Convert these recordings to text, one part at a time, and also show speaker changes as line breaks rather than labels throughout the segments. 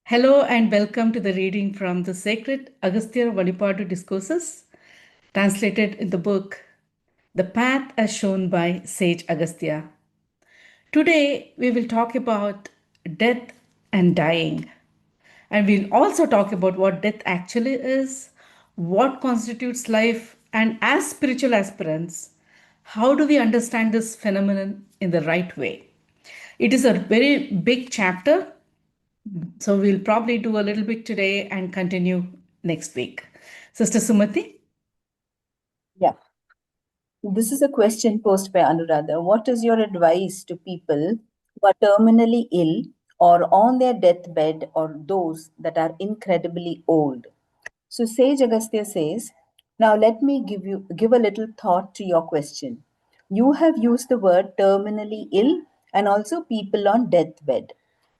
Hello and welcome to the reading from the Sacred Agastya Valipadu Discourses, translated in the book The Path as Shown by Sage Agastya. Today we will talk about death and dying. And we'll also talk about what death actually is, what constitutes life, and as spiritual aspirants, how do we understand this phenomenon in the right way? It is a very big chapter, so we'll probably do a little bit today and continue next week. Sister Sumati?
Yeah, this is a question posed by Anuradha. What is your advice to people who are terminally ill or on their deathbed or those that are incredibly old? So Sage Agastya says, now let me give a little thought to your question. You have used the word terminally ill and also people on deathbed.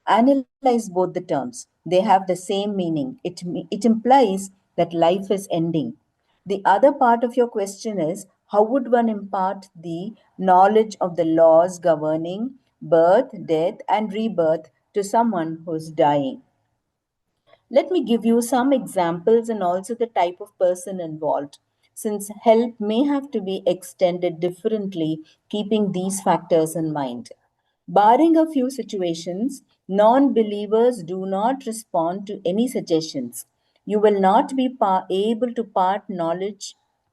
Analyze both the terms. They have the same meaning. It implies that life is ending. The other part of your question is how would one impart the knowledge of the laws governing birth, death, and rebirth to someone who's dying? Let me give you some examples and also the type of person involved, since help may have to be extended differently, keeping these factors in mind. Barring a few situations, non believers do not respond to any suggestions. You will not be able to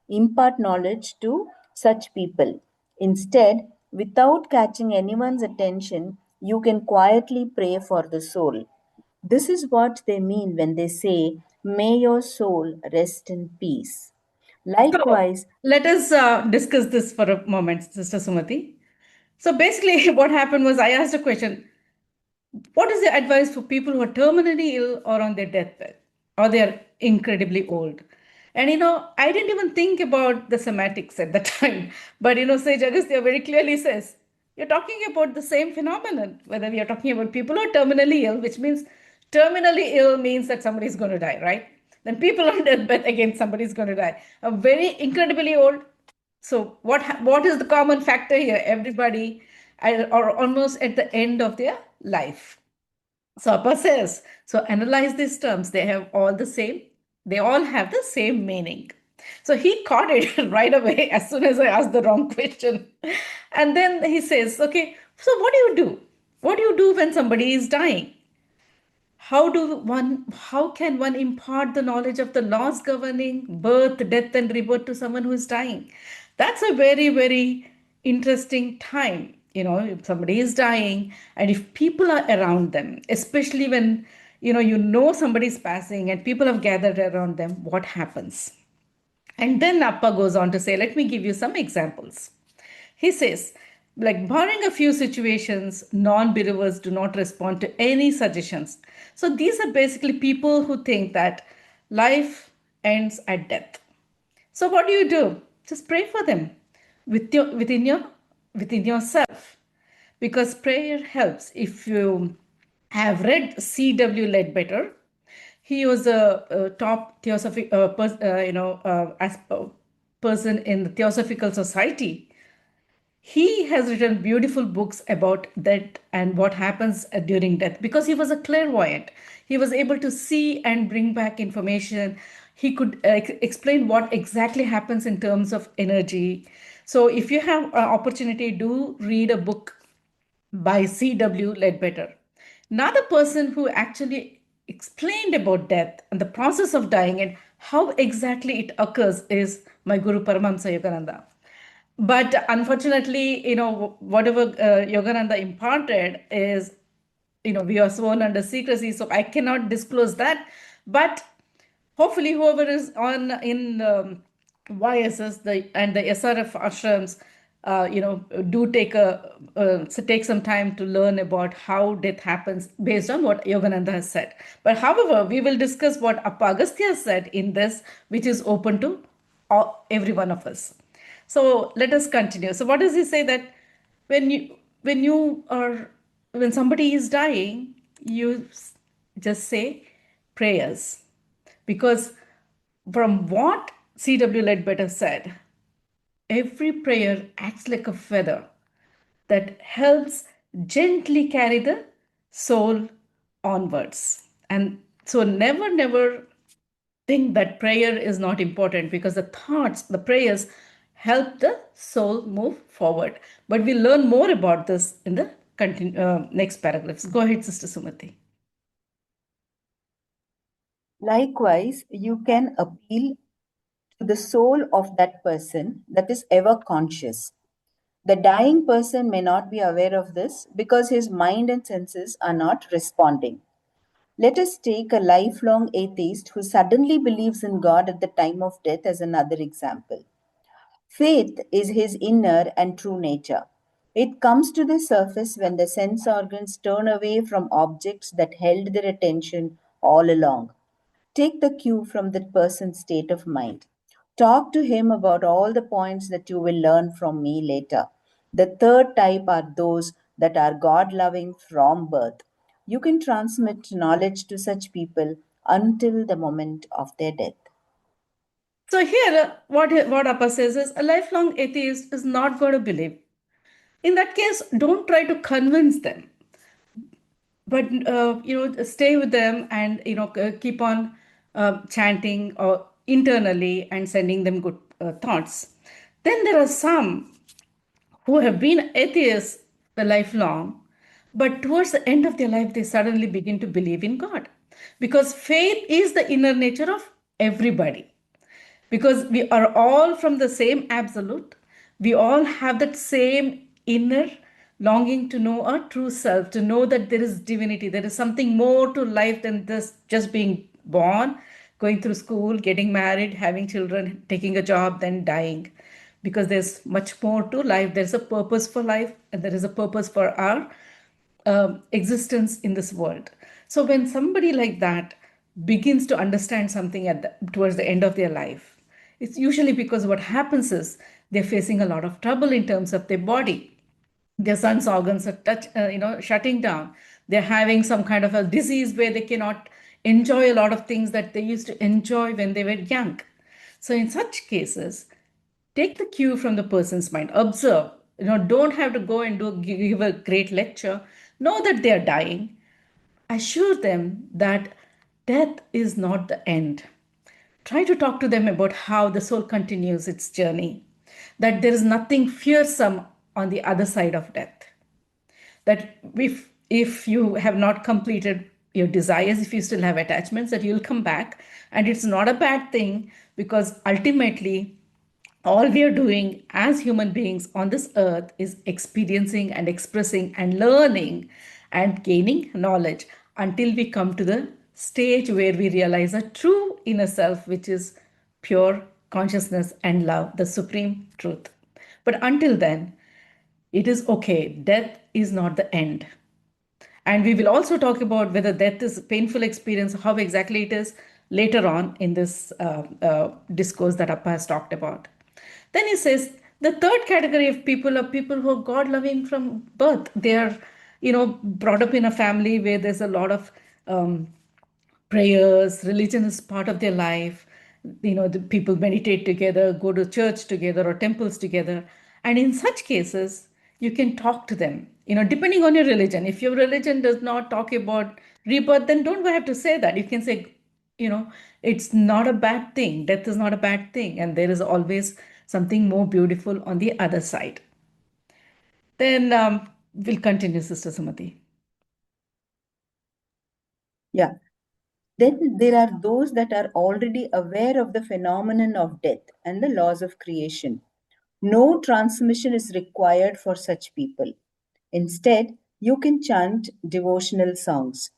impart knowledge to such people. Instead, without catching anyone's attention, you can quietly pray for the soul. This is what they mean when they say, may your soul rest in peace.
So
Likewise,
let us discuss this for a moment, Sister Sumati. So basically, what happened was I asked a question: what is the advice for people who are terminally ill or on their deathbed or they're incredibly old? And I didn't even think about the semantics at the time. But Sage Agastya very clearly says you're talking about the same phenomenon, whether we are talking about people who are terminally ill, which means terminally ill means that somebody's going to die, right? Then people on deathbed, again, somebody's going to die. A very incredibly old. So what is the common factor here? Everybody are almost at the end of their life. So Appa says, so analyze these terms. They all have the same meaning. So he caught it right away as soon as I asked the wrong question. And then he says, okay, so what do you do? What do you do when somebody is dying? How can one impart the knowledge of the laws governing birth, death, and rebirth to someone who is dying? That's a very, very interesting time. If somebody is dying and if people are around them, especially when you know somebody's passing and people have gathered around them, what happens? And then Appa goes on to say, let me give you some examples. He says, like, barring a few situations, non believers do not respond to any suggestions. So these are basically people who think that life ends at death. So what do? Just pray for them within yourself, because prayer helps. If you have read C.W. Ledbetter, he was a top theosophic person in the Theosophical Society. He has written beautiful books about that and what happens during death, because he was a clairvoyant. He was able to see and bring back information. He could explain what exactly happens in terms of energy. So if you have an opportunity, do read a book by C.W. Ledbetter. Another person who actually explained about death and the process of dying and how exactly it occurs is my Guru Paramahamsa Yogananda. But unfortunately, whatever Yogananda imparted is, we are sworn under secrecy, so I cannot disclose that. But hopefully, whoever is on in YSS and the SRF ashrams, do take some time to learn about how death happens based on what Yogananda has said. But however, we will discuss what Apagastya said in this, which is open to every one of us. So let us continue. So what does he say? That when you when you are when somebody is dying, you just say prayers, because from what C.W. Ledbetter said, every prayer acts like a feather that helps gently carry the soul onwards. And so never think that prayer is not important, because the thoughts, the prayers help the soul move forward. But we learn more about this in the next paragraphs. Go ahead, Sister Sumati.
Likewise, you can appeal to the soul of that person that is ever conscious. The dying person may not be aware of this because his mind and senses are not responding. Let us take a lifelong atheist who suddenly believes in God at the time of death as another example. Faith is his inner and true nature. It comes to the surface when the sense organs turn away from objects that held their attention all along. Take the cue from that person's state of mind. Talk to him about all the points that you will learn from me later. The third type are those that are God loving from birth. You can transmit knowledge to such people until the moment of their death.
So here, what Appa says is, a lifelong atheist is not going to believe. In that case, don't try to convince them, but stay with them, and keep on chanting or internally and sending them good thoughts. Then there are some who have been atheists the lifelong, but towards the end of their life, they suddenly begin to believe in God, because faith is the inner nature of everybody, because we are all from the same absolute. We all have that same inner longing to know our true self, to know that there is divinity, there is something more to life than this just being born, going through school, getting married, having children, taking a job, then dying. Because there's much more to life. There's a purpose for life, and there is a purpose for our existence in this world. So when somebody like that begins to understand something towards the end of their life, it's usually because what happens is they're facing a lot of trouble in terms of their body. Their son's organs are shutting down. They're having some kind of a disease where they cannot enjoy a lot of things that they used to enjoy when they were young. So in such cases, take the cue from the person's mind, observe. Don't have to go and give a great lecture. Know that they are dying. Assure them that death is not the end. Try to talk to them about how the soul continues its journey, that there is nothing fearsome on the other side of death, that if you have not completed your desires, if you still have attachments, that you'll come back, and it's not a bad thing, because ultimately all we are doing as human beings on this earth is experiencing and expressing and learning and gaining knowledge until we come to the stage where we realize a true inner self, which is pure consciousness and love, the supreme truth. But until then, it is okay. Death is not the end. And we will also talk about whether death is a painful experience, how exactly it is, later on in this discourse that Appa has talked about. Then he says the third category of people are people who are God loving from birth. They are, brought up in a family where there's a lot of prayers, religion is part of their life. The people meditate together, go to church together or temples together. And in such cases, you can talk to them, depending on your religion. If your religion does not talk about rebirth, then don't have to say that. You can say, it's not a bad thing. Death is not a bad thing. And there is always something more beautiful on the other side. Then we'll continue, Sister Sumati.
Yeah. Then there are those that are already aware of the phenomenon of death and the laws of creation. No transmission is required for such people. Instead, you can chant devotional songs.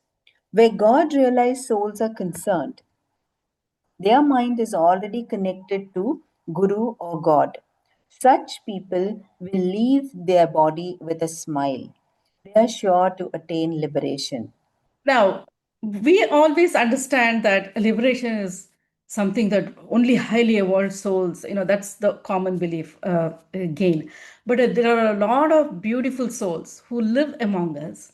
Where God realized souls are concerned, their mind is already connected to Guru or God. Such people will leave their body with a smile. They are sure to attain liberation.
Now, we always understand that liberation is something that only highly evolved souls, that's the common belief, gain. But there are a lot of beautiful souls who live among us,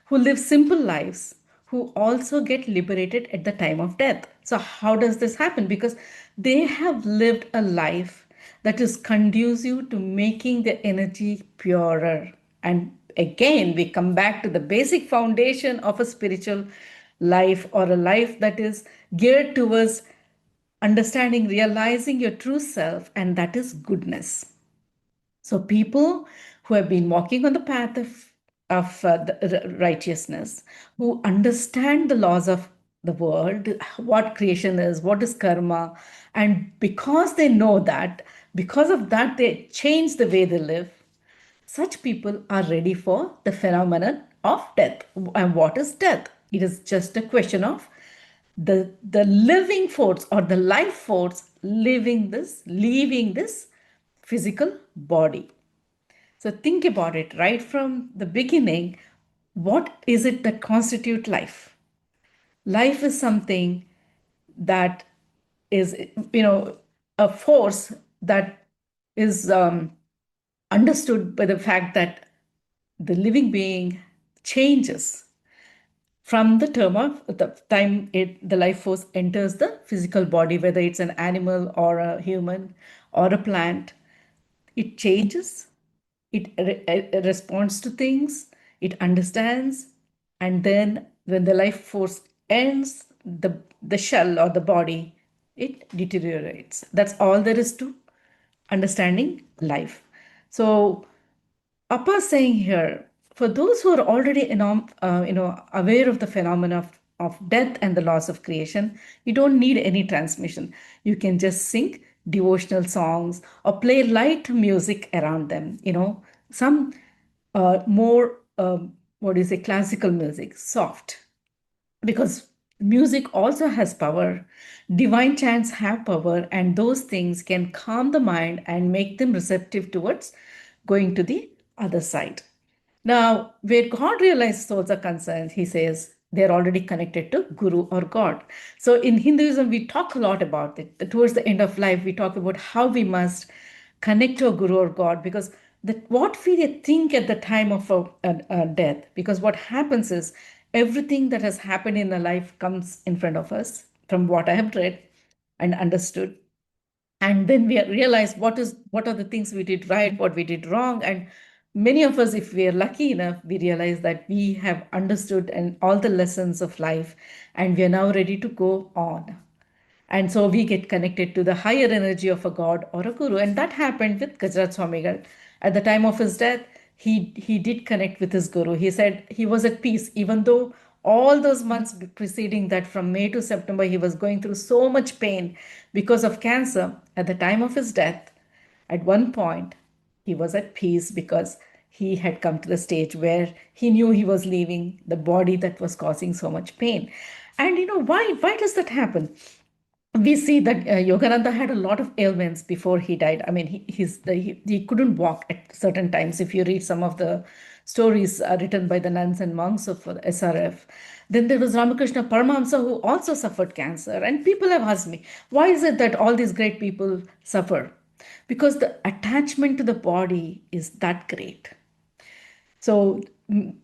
who live simple lives, who also get liberated at the time of death. So, how does this happen? Because they have lived a life that is conducive to making the energy purer. And again, we come back to the basic foundation of a spiritual life, or a life that is geared towards understanding, realizing your true self, and that is goodness. So people who have been walking on the path of the righteousness, who understand the laws of the world, what creation is, what is karma, and because they know that, because of that, they change the way they live. Such people are ready for the phenomenon of death. And what is death? It is just a question of the living force or the life force leaving this physical body. So think about it right from the beginning. What is it that constitutes life? Life is something that is, a force that is understood by the fact that the living being changes from the term of the time the life force enters the physical body, whether it's an animal or a human or a plant. It changes, it responds to things, it understands, and then when the life force ends, the shell or the body, it deteriorates. That's all there is to understanding life. So Appa saying here, for those who are already aware of the phenomena of death and the loss of creation, you don't need any transmission. You can just sing devotional songs or play light music around them. Some more, what do you say, classical music, soft, because music also has power. Divine chants have power, and those things can calm the mind and make them receptive towards going to the other side. Now, where God realized souls are concerned, he says they're already connected to Guru or God. So in Hinduism, we talk a lot about it. Towards the end of life, we talk about how we must connect to a Guru or God, because what we think at the time of a death, because what happens is everything that has happened in a life comes in front of us from what I have read and understood, and then we realize what are the things we did right, what we did wrong. And many of us, if we are lucky enough, we realize that we have understood and all the lessons of life, and we are now ready to go on. And so we get connected to the higher energy of a god or a guru. And that happened with Gajrat Swamigal. At the time of his death, he did connect with his guru. He said he was at peace, even though all those months preceding that, from May to September, he was going through so much pain because of cancer. At the time of his death, at one point, he was at peace because he had come to the stage where he knew he was leaving the body that was causing so much pain. And why does that happen? We see that Yogananda had a lot of ailments before he died. I mean, he couldn't walk at certain times. If you read some of the stories written by the nuns and monks of SRF, then there was Ramakrishna Paramahamsa, who also suffered cancer. And people have asked me, why is it that all these great people suffer? Because the attachment to the body is that great. So,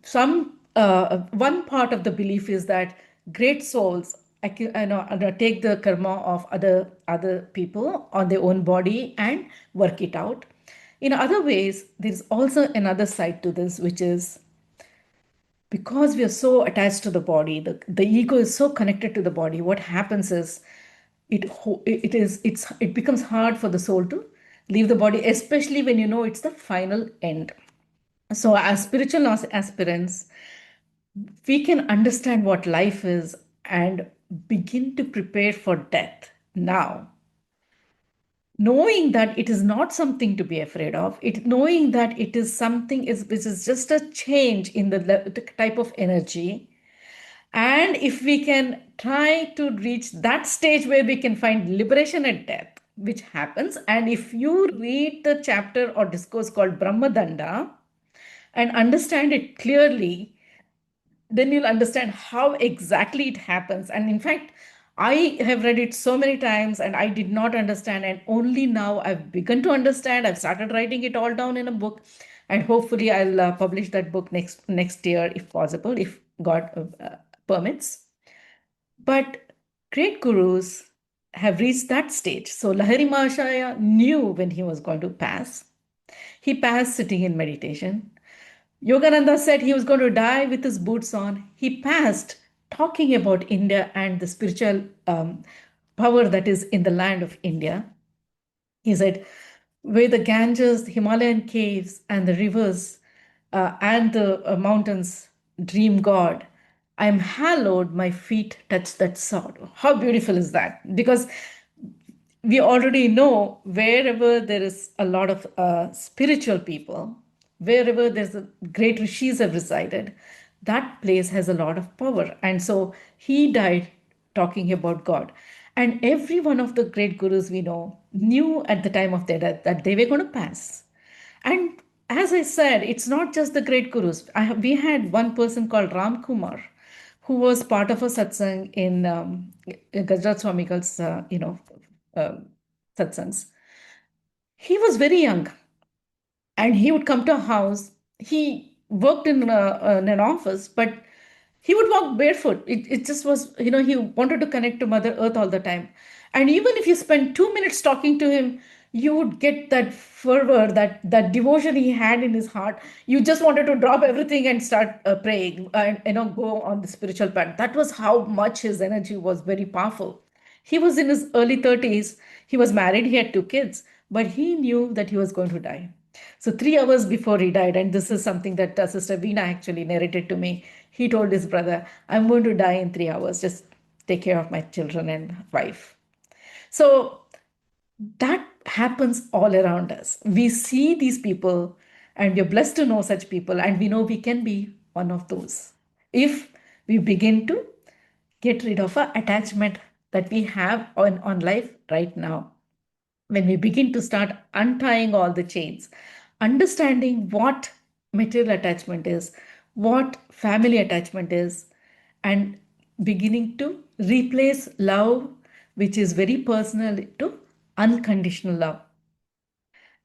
some one part of the belief is that great souls, take the karma of other people on their own body and work it out. In other ways, there's also another side to this, which is because we are so attached to the body, the ego is so connected to the body. What happens is it becomes hard for the soul to leave the body, especially when it's the final end. So, as spiritual aspirants, we can understand what life is and begin to prepare for death now, knowing that it is not something to be afraid of, knowing that it is something which is just a change in the type of energy. And if we can try to reach that stage where we can find liberation at death, which happens, and if you read the chapter or discourse called Brahmadanda and understand it clearly, then you'll understand how exactly it happens. And in fact, I have read it so many times and I did not understand. And only now I've begun to understand. I've started writing it all down in a book. And hopefully I'll publish that book next year, if possible, if God permits. But great gurus have reached that stage. So Lahari Mahashaya knew when he was going to pass. He passed sitting in meditation. Yogananda said he was going to die with his boots on. He passed talking about India and the spiritual power that is in the land of India. He said, where the Ganges, the Himalayan caves, and the rivers and the mountains dream God, I am hallowed, my feet touch that sod. How beautiful is that? Because we already know wherever there is a lot of spiritual people, wherever there's a great rishis have resided, that place has a lot of power. And so he died talking about God. And every one of the great gurus we know knew at the time of their death that they were going to pass. And as I said, it's not just the great gurus. We had one person called Ram Kumar, who was part of a satsang in Gajrat Swamikal's, um satsangs. He was very young, and he would come to a house. He worked in an office, but he would walk barefoot. It just was, he wanted to connect to Mother Earth all the time. And even if you spend 2 minutes talking to him, you would get that fervor, that devotion he had in his heart. You just wanted to drop everything and start praying and go on the spiritual path. That was how much his energy was very powerful. He was in his early 30s. He was married, he had two kids, but he knew that he was going to die. So, 3 hours before he died, and this is something that Sister Veena actually narrated to me, he told his brother, I'm going to die in 3 hours. Just take care of my children and wife. So, that happens all around us. We see these people, and we're blessed to know such people, and we know we can be one of those if we begin to get rid of our attachment that we have on life right now. When we begin to start untying all the chains, understanding what material attachment is, what family attachment is, and beginning to replace love, which is very personal, to unconditional love.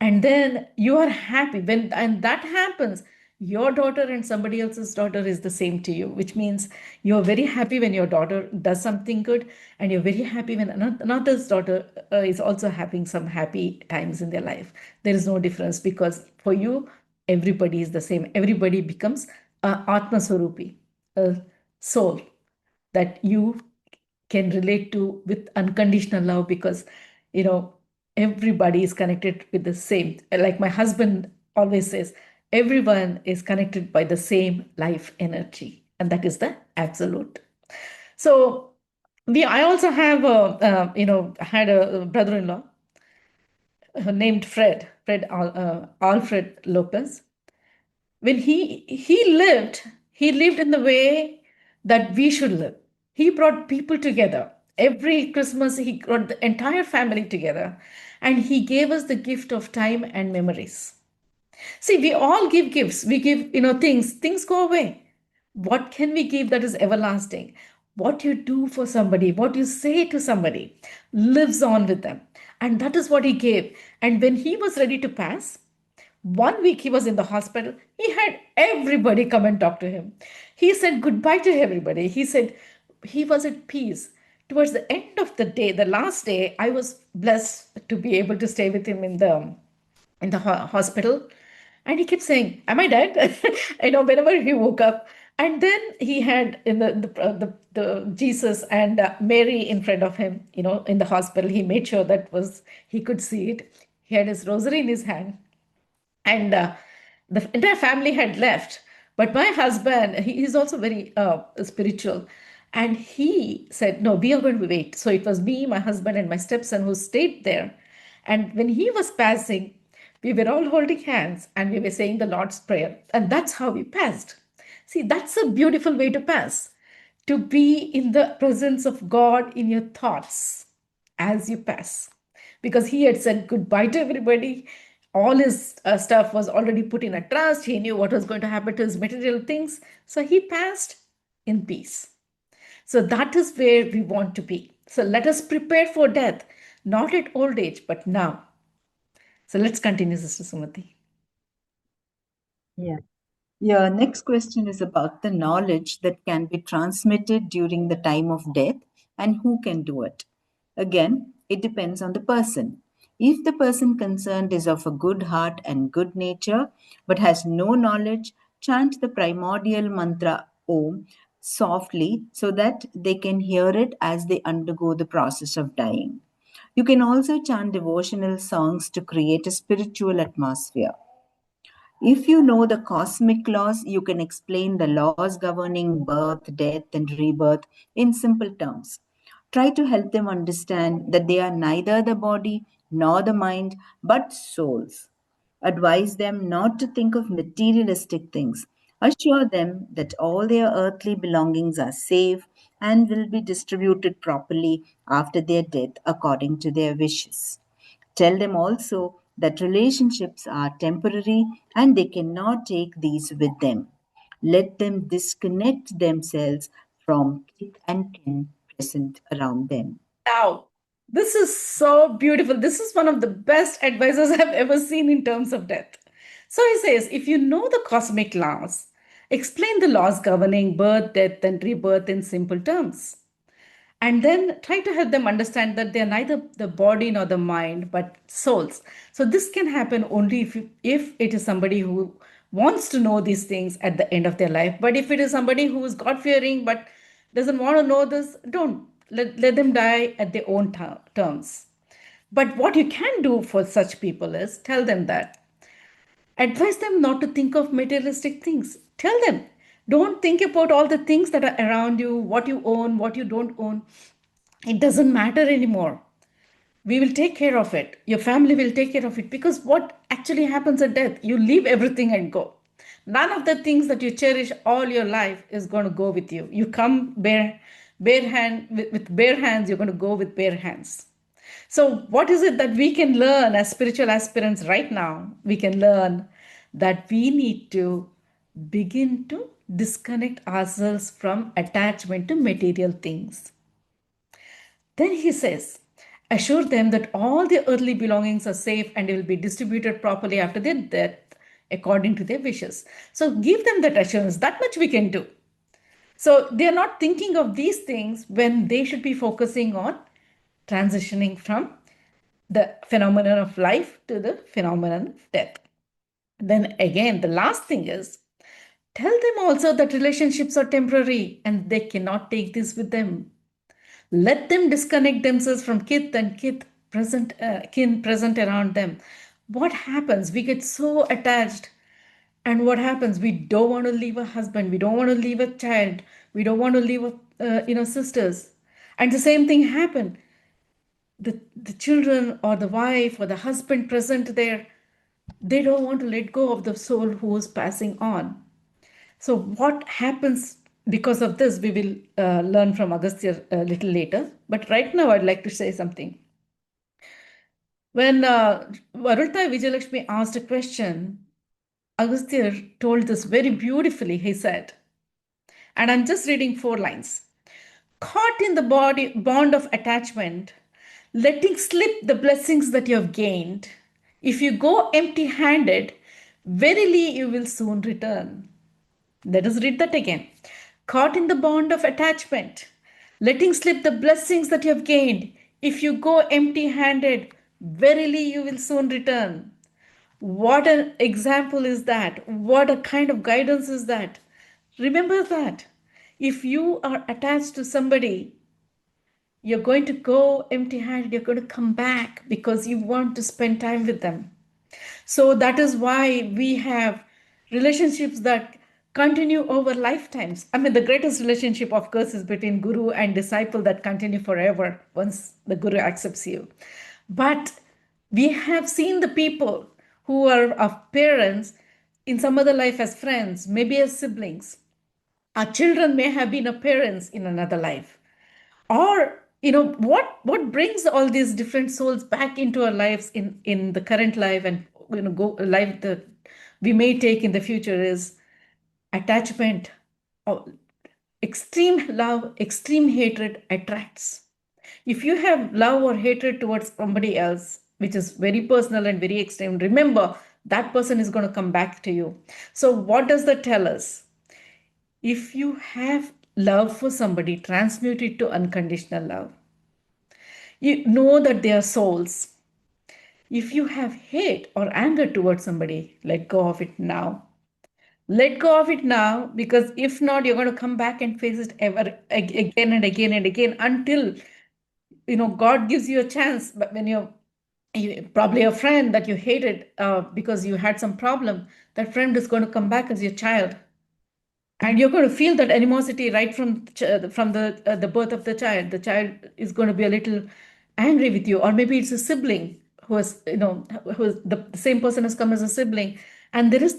And then you are happy when, and that happens, your daughter and somebody else's daughter is the same to you, which means you're very happy when your daughter does something good, and you're very happy when another's daughter is also having some happy times in their life. There is no difference, because for you everybody is the same. Everybody becomes a atma swarupi, a soul that you can relate to with unconditional love, because you know everybody is connected with the same, like my husband always says, everyone is connected by the same life energy, and that is the absolute. So we I also have had a brother-in-law named Alfred Lopez. When he lived in the way that we should live. He brought people together. Every Christmas he brought the entire family together, and he gave us the gift of time and memories. See, we all give gifts. We give, things go away. What can we give that is everlasting? What you do for somebody, what you say to somebody, lives on with them. And that is what he gave. And when he was ready to pass, one week he was in the hospital. He had everybody come and talk to him. He said goodbye to everybody. He said he was at peace. Towards the end of the day, the last day, I was blessed to be able to stay with him in the hospital. And he kept saying, "Am I dead?" Whenever he woke up. And then he had in the Jesus and Mary in front of him, in the hospital. He made sure that was he could see it. He had his rosary in his hand, and the entire family had left, but my husband, he is also very spiritual, and he said, no, we are going to wait. So it was me, my husband, and my stepson who stayed there. And when he was passing, we were all holding hands and we were saying the Lord's Prayer, and that's how we passed. See, that's a beautiful way to pass, to be in the presence of God in your thoughts as you pass, because he had said goodbye to everybody. All his stuff was already put in a trust. He knew what was going to happen to his material things. So he passed in peace. So that is where we want to be. So let us prepare for death, not at old age, but now. So let's continue, Sister Sumati.
Yeah. Your next question is about the knowledge that can be transmitted during the time of death and who can do it. Again, it depends on the person. If the person concerned is of a good heart and good nature but has no knowledge, chant the primordial mantra Om softly so that they can hear it as they undergo the process of dying. You can also chant devotional songs to create a spiritual atmosphere. If you know the cosmic laws, you can explain the laws governing birth, death, and rebirth in simple terms. Try to help them understand that they are neither the body nor the mind, but souls. Advise them not to think of materialistic things. Assure them that all their earthly belongings are safe and will be distributed properly after their death according to their wishes. Tell them also that relationships are temporary and they cannot take these with them. Let them disconnect themselves from kith and kin present around them.
Now, this is so beautiful. This is one of the best advices I've ever seen in terms of death. So he says, if you know the cosmic laws, explain the laws governing birth, death, and rebirth in simple terms. And then try to help them understand that they are neither the body nor the mind, but souls. So this can happen only if it is somebody who wants to know these things at the end of their life. But if it is somebody who is God fearing but doesn't want to know this, don't let them die at their own terms. But what you can do for such people is tell them that. Advise them not to think of materialistic things. Tell them, don't think about all the things that are around you, what you own, what you don't own. It doesn't matter anymore. We will take care of it. Your family will take care of it, because what actually happens at death, you leave everything and go. None of the things that you cherish all your life is going to go with you. You come bare hand with bare hands. You're going to go with bare hands. So, what is it that we can learn as spiritual aspirants right now? We can learn that we need to begin to disconnect ourselves from attachment to material things. Then he says, assure them that all their earthly belongings are safe and will be distributed properly after their death according to their wishes. So give them that assurance. That much we can do. So they are not thinking of these things when they should be focusing on transitioning from the phenomenon of life to the phenomenon of death. Then again, the last thing is tell them also that relationships are temporary and they cannot take this with them. Let them disconnect themselves from kin present around them. What happens? We get so attached, and what happens? We don't want to leave a husband. We don't want to leave a child. We don't want to leave sisters. And the same thing happen. The children or the wife or the husband present there, they don't want to let go of the soul who is passing on. So, what happens because of this, we will learn from Agastya a little later. But right now, I'd like to say something. When Varulta Vijayalakshmi asked a question, Agastya told this very beautifully. He said, and I'm just reading 4 lines. Caught in the bond of attachment, letting slip the blessings that you have gained, if you go empty handed, verily you will soon return. Let us read that again. Caught in the bond of attachment, letting slip the blessings that you have gained, if you go empty handed, verily you will soon return. What an example is that? What a kind of guidance is that? Remember that. If you are attached to somebody, you're going to go empty handed, you're going to come back because you want to spend time with them. So that is why we have relationships that continue over lifetimes. I mean, the greatest relationship, of course, is between guru and disciple that continue forever once the guru accepts you. But we have seen the people who are of parents in some other life as friends, maybe as siblings. Our children may have been a parents in another life. Or what brings all these different souls back into our lives in the current life, and go life that we may take in the future, is attachment. Oh, extreme love, extreme hatred attracts. If you have love or hatred towards somebody else, which is very personal and very extreme, remember that person is going to come back to you. So what does that tell us? If you have love for somebody, transmute it to unconditional love. You know that they are souls. If you have hate or anger towards somebody, let go of it now. Let go of it now, because if not, you're going to come back and face it again and again and again until God gives you a chance. But when probably a friend that you hated because you had some problem, that friend is going to come back as your child, and you're going to feel that animosity right from the birth of the child. The child is going to be a little angry with you, or maybe it's a sibling who has who is the same person has come as a sibling, and there is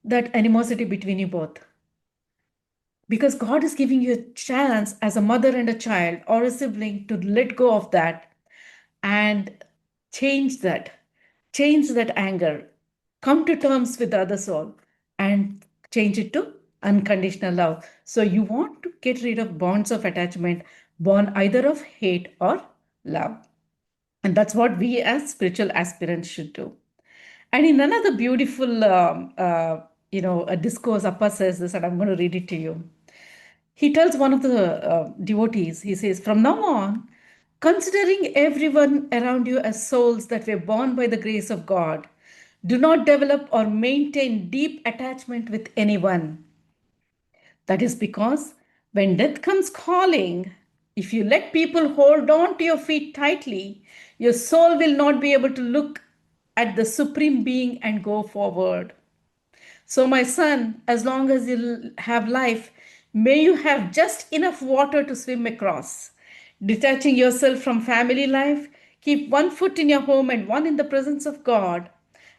that animosity between you both, because God is giving you a chance as a mother and a child or a sibling to let go of that and change that, change that anger, come to terms with the other soul, and change it to unconditional love. So you want to get rid of bonds of attachment, born either of hate or love. And that's what we as spiritual aspirants should do. And in another beautiful, a discourse, Appa says this, and I'm going to read it to you. He tells one of the devotees, he says, from now on, considering everyone around you as souls that were born by the grace of God, do not develop or maintain deep attachment with anyone. That is because when death comes calling, if you let people hold on to your feet tightly, your soul will not be able to look at the Supreme Being and go forward. So, my son, as long as you have life, may you have just enough water to swim across. Detaching yourself from family life, keep one foot in your home and one in the presence of God.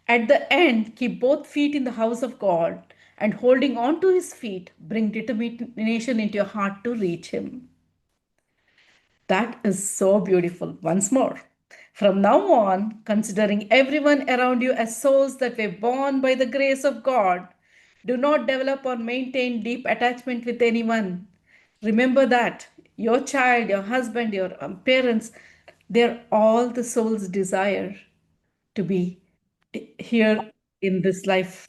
At the end, keep both feet in the house of God, and holding on to his feet, bring determination into your heart to reach him. That is so beautiful. Once more. From now on, considering everyone around you as souls that were born by the grace of God, do not develop or maintain deep attachment with anyone. Remember that your child, your husband, your parents, they're all the soul's desire to be here in this life,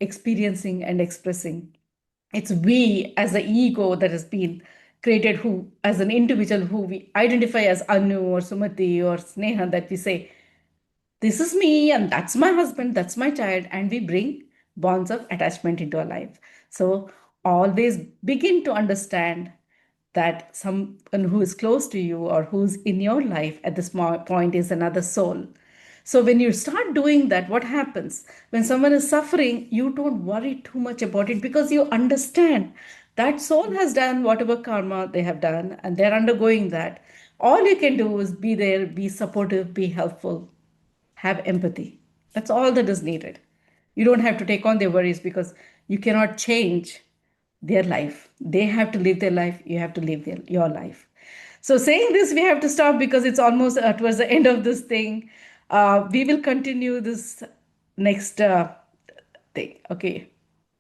experiencing and expressing. It's we as the ego that has been created, who as an individual who we identify as Anu or Sumati or Sneha, that we say this is me and that's my husband, that's my child, and we bring bonds of attachment into our life. So always begin to understand that someone who is close to you or who's in your life at this point is another soul. So when you start doing that, what happens? When someone is suffering, you don't worry too much about it, because you understand that soul has done whatever karma they have done and they're undergoing that. All you can do is be there, be supportive, be helpful, have empathy. That's all that is needed. You don't have to take on their worries, because you cannot change their life. They have to live their life. You have to live your life. So, saying this, we have to stop because it's almost towards the end of this thing. We will continue this next thing. Okay.